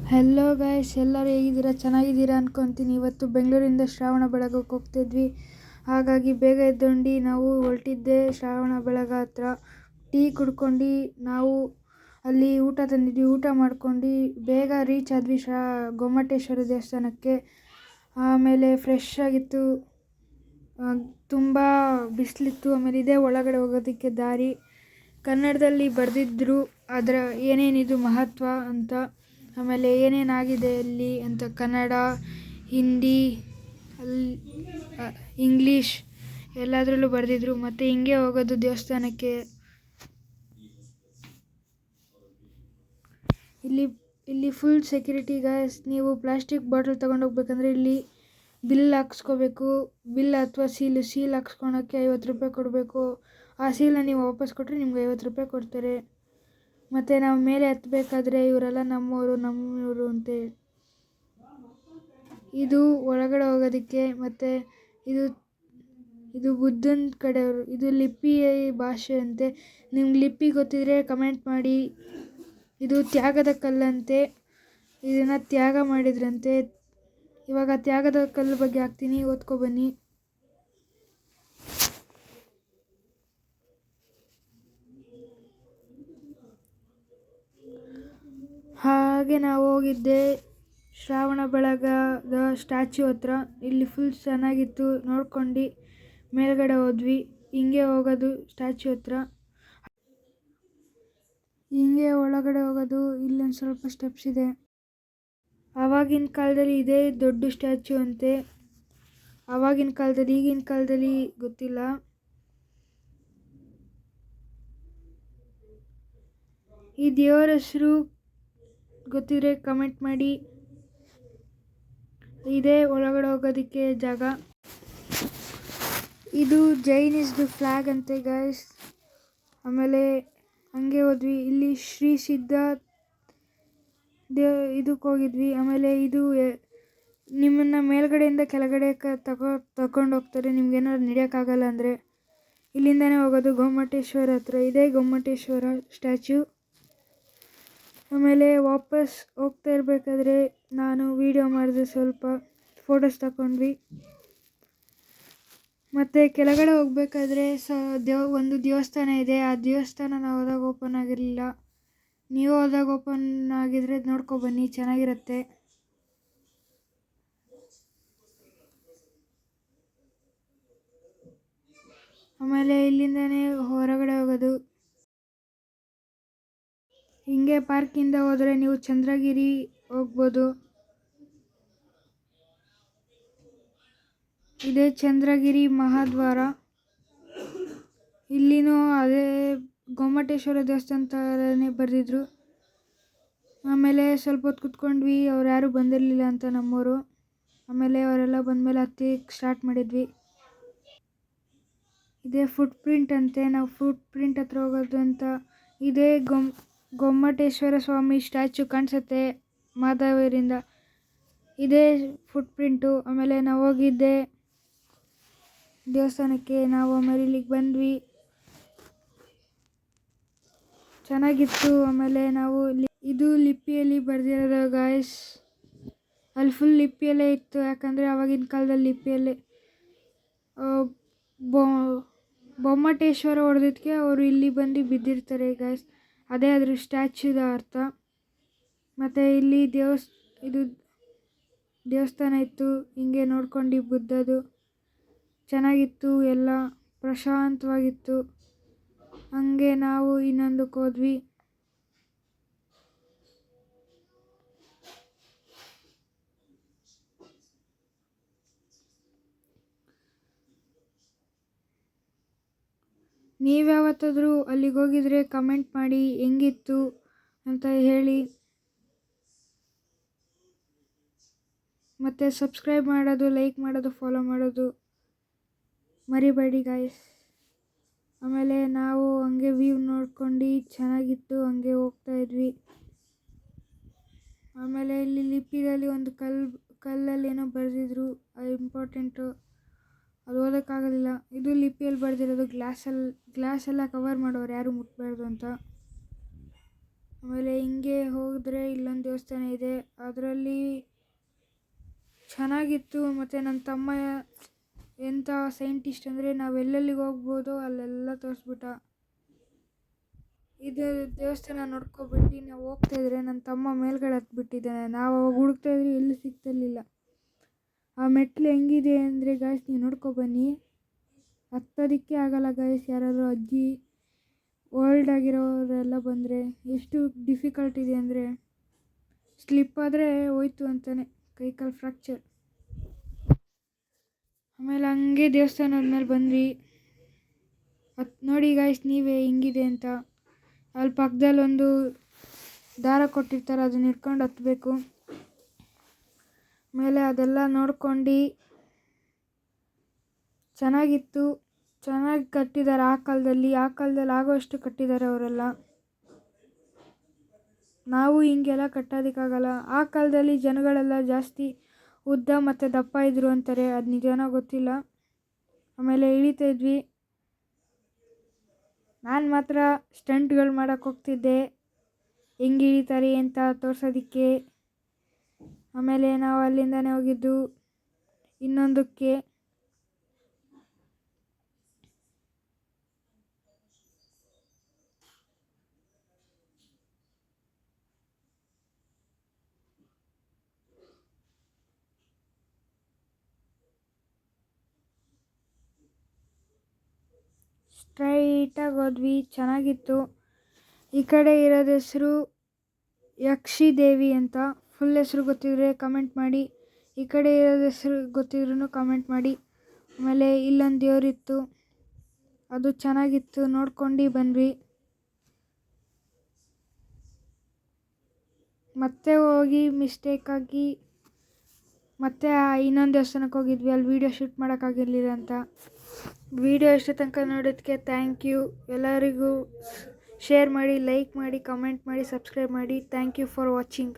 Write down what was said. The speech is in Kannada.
ಹೆಲೋ ಗೈಸ್, ಎಲ್ಲರೂ ಹೇಗಿದ್ದೀರಾ? ಚೆನ್ನಾಗಿದ್ದೀರಾ ಅನ್ಕೊತೀನಿ. ಇವತ್ತು ಬೆಂಗಳೂರಿಂದ ಶ್ರಾವಣ ಬೆಳಗಕ್ಕೆ ಹೋಗ್ತಿದ್ವಿ. ಹಾಗಾಗಿ ಬೇಗ ಎದ್ದುಂಡು ನಾವು ಹೊರಟಿದ್ದೆ ಶ್ರಾವಣ ಬೆಳಗ ಹತ್ರ. ಟೀ ಕುಡ್ಕೊಂಡು ನಾವು ಅಲ್ಲಿ ಊಟ ತಂದಿದ್ವಿ. ಊಟ ಮಾಡ್ಕೊಂಡು ಬೇಗ ರೀಚ್ ಆದ್ವಿ ಗೊಮ್ಮಟೇಶ್ವರ ದೇವಸ್ಥಾನಕ್ಕೆ. ಆಮೇಲೆ ಫ್ರೆಶ್ ಆಗಿತ್ತು, ತುಂಬ ಬಿಸಿಲಿತ್ತು. ಆಮೇಲೆ ಇದೇ ಒಳಗಡೆ ಹೋಗೋದಕ್ಕೆ ದಾರಿ. ಕನ್ನಡದಲ್ಲಿ ಬರೆದಿದ್ರು ಅದರ ಏನೇನಿದು ಮಹತ್ವ ಅಂತ, ಆಮೇಲೆ ಏನೇನಾಗಿದೆ ಅಲ್ಲಿ ಅಂತ ಕನ್ನಡ, ಹಿಂದಿ, ಇಂಗ್ಲೀಷ್ ಎಲ್ಲದರಲ್ಲೂ ಬರೆದಿದ್ರು. ಮತ್ತು ಹಿಂಗೆ ಹೋಗೋದು ದೇವಸ್ಥಾನಕ್ಕೆ. ಇಲ್ಲಿ ಫುಲ್ ಸೆಕ್ಯೂರಿಟಿ ಗಾಯ್ಸ್. ನೀವು ಪ್ಲಾಸ್ಟಿಕ್ ಬಾಟಲ್ ತೊಗೊಂಡೋಗ್ಬೇಕಂದ್ರೆ ಇಲ್ಲಿ ಬಿಲ್ ಹಾಕ್ಸ್ಕೋಬೇಕು. ಬಿಲ್ ಅಥವಾ ಸೀಲ್ ಹಾಕ್ಸ್ಕೊಳಕ್ಕೆ 50 ರೂಪಾಯಿ ಕೊಡಬೇಕು. ಆ ಸೀಲನ್ನ ನೀವು ವಾಪಸ್ ಕೊಟ್ಟರೆ ನಿಮ್ಗೆ 50 ರೂಪಾಯಿ ಕೊಡ್ತಾರೆ. ಮತ್ತು ನಾವು ಮೇಲೆ ಹತ್ತಬೇಕಾದ್ರೆ ಇವರೆಲ್ಲ ನಮ್ಮವರು ಅಂತೆ. ಇದು ಒಳಗಡೆ ಹೋಗೋದಕ್ಕೆ. ಮತ್ತು ಇದು ಬುದ್ಧನ ಕಡೆಯವರು. ಇದು ಲಿಪಿ ಭಾಷೆ ಅಂತೆ. ನಿಮ್ಗೆ ಲಿಪಿ ಗೊತ್ತಿದ್ರೆ ಕಮೆಂಟ್ ಮಾಡಿ. ಇದು ತ್ಯಾಗದ ಕಲ್ಲಂತೆ. ಇದನ್ನು ತ್ಯಾಗ ಮಾಡಿದ್ರಂತೆ. ಇವಾಗ ತ್ಯಾಗದ ಕಲ್ಲು ಬಗ್ಗೆ ಹಾಕ್ತೀನಿ, ಓದ್ಕೊ ಬನ್ನಿ. ಹಾಗೆ ನಾವು ಹೋಗಿದ್ದೆ ಶ್ರಾವಣ ಬೆಳಗದ ಸ್ಟ್ಯಾಚ್ಯೂ ಹತ್ರ. ಇಲ್ಲಿ ಫುಲ್ ಚೆನ್ನಾಗಿತ್ತು, ನೋಡ್ಕೊಂಡು ಮೇಲ್ಗಡೆ ಹೋದ್ವಿ. ಹಿಂಗೆ ಹೋಗೋದು ಸ್ಟ್ಯಾಚ್ಯೂ ಹತ್ರ, ಹಿಂಗೆ ಒಳಗಡೆ ಹೋಗೋದು. ಇಲ್ಲೊಂದು ಸ್ವಲ್ಪ ಸ್ಟೆಪ್ಸ್ ಇದೆ. ಆವಾಗಿನ ಕಾಲದಲ್ಲಿ ಇದೇ ದೊಡ್ಡ ಸ್ಟ್ಯಾಚ್ಯೂ ಅಂತೆ. ಆವಾಗಿನ ಕಾಲದಲ್ಲಿ, ಈಗಿನ ಕಾಲದಲ್ಲಿ ಗೊತ್ತಿಲ್ಲ. ಈ ದೇವರ ಹೆಸರು ಗೊತ್ತಿದ್ರೆ ಕಮೆಂಟ್ ಮಾಡಿ. ಇದೇ ಒಳಗಡೆ ಹೋಗೋದಕ್ಕೆ ಜಾಗ. ಇದು ಜೈನಿಸ್ದು ಫ್ಲ್ಯಾಗ್ ಅಂತೆ ಗಾಯ್ಸ್. ಆಮೇಲೆ ಹಂಗೆ ಹೋದ್ವಿ. ಇಲ್ಲಿ ಶ್ರೀ ಸಿದ್ಧ ಇದಕ್ಕೆ ಹೋಗಿದ್ವಿ. ಆಮೇಲೆ ಇದು ನಿಮ್ಮನ್ನು ಮೇಲ್ಗಡೆಯಿಂದ ಕೆಳಗಡೆ ತಗೊಂಡು ಹೋಗ್ತಾರೆ, ನಿಮ್ಗೇನಾದ್ರು ನಡೆಯೋಕ್ಕಾಗಲ್ಲ ಅಂದರೆ. ಇಲ್ಲಿಂದನೇ ಹೋಗೋದು ಗೊಮ್ಮಟೇಶ್ವರ ಹತ್ರ. ಇದೇ ಗೊಮ್ಮಟೇಶ್ವರ ಸ್ಟ್ಯಾಚ್ಯೂ. ಆಮೇಲೆ ವಾಪಸ್ ಹೋಗ್ತಾ ಇರಬೇಕಾದ್ರೆ ನಾನು ವಿಡಿಯೋ ಮಾಡಿದೆ, ಸ್ವಲ್ಪ ಫೋಟೋಸ್ ತಗೊಂಡ್ವಿ. ಮತ್ತು ಕೆಳಗಡೆ ಹೋಗ್ಬೇಕಾದ್ರೆ ಒಂದು ದೇವಸ್ಥಾನ ಇದೆ. ಆ ದೇವಸ್ಥಾನ ನಾವು ಹೋದಾಗ ಓಪನ್ ಆಗಿರಲಿಲ್ಲ. ನೀವು ಹೋದಾಗ ಓಪನ್ ಆಗಿದ್ರೆ ನೋಡ್ಕೊಬನ್ನಿ, ಚೆನ್ನಾಗಿರುತ್ತೆ. ಆಮೇಲೆ ಇಲ್ಲಿಂದನೇ ಹೊರಗಡೆ ಹೋಗೋದು. ಹಿಂಗೆ ಪಾರ್ಕಿಂದ ಹೋದರೆ ನೀವು ಚಂದ್ರಗಿರಿ ಹೋಗ್ಬೋದು. ಇದೇ ಚಂದ್ರಗಿರಿ ಮಹಾದ್ವಾರ. ಇಲ್ಲಿನೂ ಅದೇ ಗೊಮ್ಮಟೇಶ್ವರ ದೇವಸ್ಥಾನ ಥರನೇ ಬರೆದಿದ್ರು. ಆಮೇಲೆ ಸ್ವಲ್ಪ ಹೊತ್ತು ಕುತ್ಕೊಂಡ್ವಿ. ಅವ್ರು ಯಾರೂ ಬಂದಿರಲಿಲ್ಲ ಅಂತ ನಮ್ಮವರು. ಆಮೇಲೆ ಅವರೆಲ್ಲ ಬಂದಮೇಲೆ ಹತ್ತಿಕ್ಕೆ ಸ್ಟಾರ್ಟ್ ಮಾಡಿದ್ವಿ. ಇದೇ ಫುಟ್ ಪ್ರಿಂಟ್ ಅಂತೆ. ನಾವು ಫುಟ್ ಪ್ರಿಂಟ್ ಹತ್ರ ಹೋಗೋದು ಅಂತ. ಇದೇ ಗೊಮ್ಮಟೇಶ್ವರ ಸ್ವಾಮಿ ಸ್ಟ್ಯಾಚ್ಯೂ ಕಾಣಿಸುತ್ತೆ ಮಾಧವರಿಂದ. ಇದೇ ಫುಟ್ ಪ್ರಿಂಟು. ಆಮೇಲೆ ನಾವು ಹೋಗಿದ್ದೆ ದೇವಸ್ಥಾನಕ್ಕೆ. ನಾವು ಆಮೇಲೆ ಇಲ್ಲಿಗೆ ಬಂದ್ವಿ, ಚೆನ್ನಾಗಿತ್ತು. ಆಮೇಲೆ ನಾವು ಇದು ಲಿಪಿಯಲ್ಲಿ ಬರೆದಿರೋದು ಗಾಯ್ಸ್. ಅಲ್ಲಿ ಫುಲ್ ಲಿಪಿಯಲ್ಲೇ ಇತ್ತು, ಯಾಕಂದರೆ ಆವಾಗಿನ ಕಾಲದಲ್ಲಿ ಲಿಪಿಯಲ್ಲೇ ಬೊಮ್ಮಟೇಶ್ವರ ಹೊಡೆದಕ್ಕೆ ಅವರು ಇಲ್ಲಿ ಬಂದು ಬಿದ್ದಿರ್ತಾರೆ ಗಾಯ್ಸ್. ಅದೇ ಅದ್ರ ಸ್ಟ್ಯಾಚ್ಯೂದ ಅರ್ಥ. ಮತ್ತು ಇಲ್ಲಿ ಇದು ದೇವಸ್ಥಾನ ಇತ್ತು. ಹಿಂಗೆ ನೋಡ್ಕೊಂಡು ಬುದ್ಧದು ಚೆನ್ನಾಗಿತ್ತು, ಎಲ್ಲ ಪ್ರಶಾಂತವಾಗಿತ್ತು. ಹಂಗೆ ನಾವು ಇನ್ನೊಂದಕ್ಕೆ ಹೋದ್ವಿ. ನೀವ್ಯಾವತ್ತಾದರೂ ಅಲ್ಲಿಗೆ ಹೋಗಿದ್ರೆ ಕಮೆಂಟ್ ಮಾಡಿ ಹೆಂಗಿತ್ತು ಅಂತ ಹೇಳಿ. ಮತ್ತು ಸಬ್ಸ್ಕ್ರೈಬ್ ಮಾಡೋದು, ಲೈಕ್ ಮಾಡೋದು, ಫಾಲೋ ಮಾಡೋದು ಮರಿಬೇಡಿ ಗಾಯ್ಸ್. ಆಮೇಲೆ ನಾವು ಹಂಗೆ ವ್ಯೂ ನೋಡ್ಕೊಂಡು ಚೆನ್ನಾಗಿತ್ತು, ಹಂಗೆ ಹೋಗ್ತಾ ಇದ್ವಿ. ಆಮೇಲೆ ಇಲ್ಲಿ ಲಿಪಿದಲ್ಲಿ ಒಂದು ಕಲ್ಲಲ್ಲಿ ಏನೋ ಬರೆದಿದ್ರು, ಅದು ಇಂಪಾರ್ಟೆಂಟು. ಅದು ಓದೋಕ್ಕಾಗಲಿಲ್ಲ. ಇದು ಲಿಪಿಯಲ್ಲಿ ಬರೆದಿರೋದು. ಗ್ಲಾಸೆಲ್ಲ ಕವರ್ ಮಾಡೋರು, ಯಾರು ಮುಟ್ಬಾರ್ದು ಅಂತ. ಆಮೇಲೆ ಹಿಂಗೆ ಹೋದರೆ ಇಲ್ಲೊಂದು ದೇವಸ್ಥಾನ ಇದೆ, ಅದರಲ್ಲಿ ಚೆನ್ನಾಗಿತ್ತು. ಮತ್ತು ನನ್ನ ತಮ್ಮ ಎಂಥ ಸೈಂಟಿಸ್ಟ್ ಅಂದರೆ ನಾವೆಲ್ಲೆಲ್ಲಿಗೆ ಹೋಗ್ಬೋದೋ ಅಲ್ಲೆಲ್ಲ ತೋರಿಸ್ಬಿಟ್ಟ. ಇದು ದೇವಸ್ಥಾನ ನೋಡ್ಕೊಬಿಟ್ಟು ನಾವು ಹೋಗ್ತಾಯಿದ್ರೆ ನನ್ನ ತಮ್ಮ ಮೇಲ್ಗಡೆ ಹತ್ಬಿಟ್ಟಿದ್ದಾನೆ. ನಾವು ಅವಾಗ ಹುಡುಕ್ತಾಯಿದ್ರೆ ಎಲ್ಲೂ ಸಿಗ್ತಿರ್ಲಿಲ್ಲ. ಆ ಮೆಟ್ಲು ಹೆಂಗಿದೆ ಅಂದರೆ ಗಾಯ್ಸ್ ನೀವು ನೋಡ್ಕೊಬನ್ನಿ. ಹತ್ತೋದಕ್ಕೆ ಆಗಲ್ಲ ಗಾಯ್ಸ್. ಯಾರಾದರೂ ಅಜ್ಜಿ ಓಲ್ಡ್ ಆಗಿರೋರೆಲ್ಲ ಬಂದರೆ ಎಷ್ಟು ಡಿಫಿಕಲ್ಟ್ ಇದೆ ಅಂದರೆ ಸ್ಲಿಪ್ ಆದರೆ ಹೋಯ್ತು ಅಂತಾನೆ, ಕೈಕಾಲು ಫ್ರ್ಯಾಕ್ಚರ್. ಆಮೇಲೆ ಹಂಗೆ ದೇವಸ್ಥಾನದ ಮೇಲೆ ಬಂದ್ವಿ. ನೋಡಿ ಗಾಯ್ಸ್ ನೀವೇ ಹಿಂಗಿದೆ ಅಂತ. ಅಲ್ಲಿ ಪಕ್ಕದಲ್ಲಿ ಒಂದು ದಾರ ಕೊಟ್ಟಿರ್ತಾರೆ, ಅದನ್ನ ಹಿಡ್ಕೊಂಡು ಹತ್ತಬೇಕು. ಆಮೇಲೆ ಅದೆಲ್ಲ ನೋಡ್ಕೊಂಡು ಚೆನ್ನಾಗಿತ್ತು. ಚೆನ್ನಾಗಿ ಕಟ್ಟಿದ್ದಾರೆ. ಆ ಕಾಲದಲ್ಲಿ ಆಗೋಷ್ಟು ಕಟ್ಟಿದ್ದಾರೆ ಅವರೆಲ್ಲ. ನಾವು ಹಿಂಗೆಲ್ಲ ಕಟ್ಟೋದಕ್ಕಾಗಲ್ಲ. ಆ ಕಾಲದಲ್ಲಿ ಜನಗಳೆಲ್ಲ ಜಾಸ್ತಿ ಉದ್ದ ಮತ್ತು ದಪ್ಪ ಇದ್ರು ಅಂತಾರೆ, ಅದು ನಿಜನೋ ಗೊತ್ತಿಲ್ಲ. ಆಮೇಲೆ ಇಳಿತಾ ಇದ್ವಿ. ನಾನು ಮಾತ್ರ ಸ್ಟಂಟ್ಗಳು ಮಾಡೋಕ್ಕೆ ಹೋಗ್ತಿದ್ದೆ, ಹೆಂಗೆ ಇಳಿತಾರೆ ಅಂತ ತೋರ್ಸೋದಕ್ಕೆ. ಆಮೇಲೆ ನಾವು ಅಲ್ಲಿಂದನೇ ಹೋಗಿದ್ದು ಇನ್ನೊಂದಕ್ಕೆ. ಸ್ಟ್ರೈಟಾಗಿ ಹೋದ್ವಿ, ಚೆನ್ನಾಗಿತ್ತು. ಈ ಕಡೆ ಇರೋದ ಹೆಸರು ಯಕ್ಷಿ ದೇವಿ ಅಂತ. ಫುಲ್ ಹೆಸರು ಗೊತ್ತಿದ್ರೆ ಕಮೆಂಟ್ ಮಾಡಿ. ಈ ಕಡೆ ಇರೋದ ಹೆಸರು ಗೊತ್ತಿದ್ರೂ ಕಮೆಂಟ್ ಮಾಡಿ. ಆಮೇಲೆ ಇಲ್ಲೊಂದು ದೇವರಿತ್ತು, ಅದು ಚೆನ್ನಾಗಿತ್ತು, ನೋಡ್ಕೊಂಡು ಬಂದ್ವಿ. ಮತ್ತೆ ಹೋಗಿ ಮಿಸ್ಟೇಕಾಗಿ ಮತ್ತೆ ಇನ್ನೊಂದು ದೇವಸ್ಥಾನಕ್ಕೆ ಹೋಗಿದ್ವಿ. ಅಲ್ಲಿ ವೀಡಿಯೋ ಶೂಟ್ ಮಾಡೋಕ್ಕಾಗಿರಲಿಲ್ಲ ಅಂತ. ವೀಡಿಯೋ ಎಷ್ಟು ತನಕ ನೋಡೋದಕ್ಕೆ ಥ್ಯಾಂಕ್ ಯು. ಎಲ್ಲರಿಗೂ ಶೇರ್ ಮಾಡಿ, ಲೈಕ್ ಮಾಡಿ, ಕಮೆಂಟ್ ಮಾಡಿ, ಸಬ್ಸ್ಕ್ರೈಬ್ ಮಾಡಿ. Thank you for watching.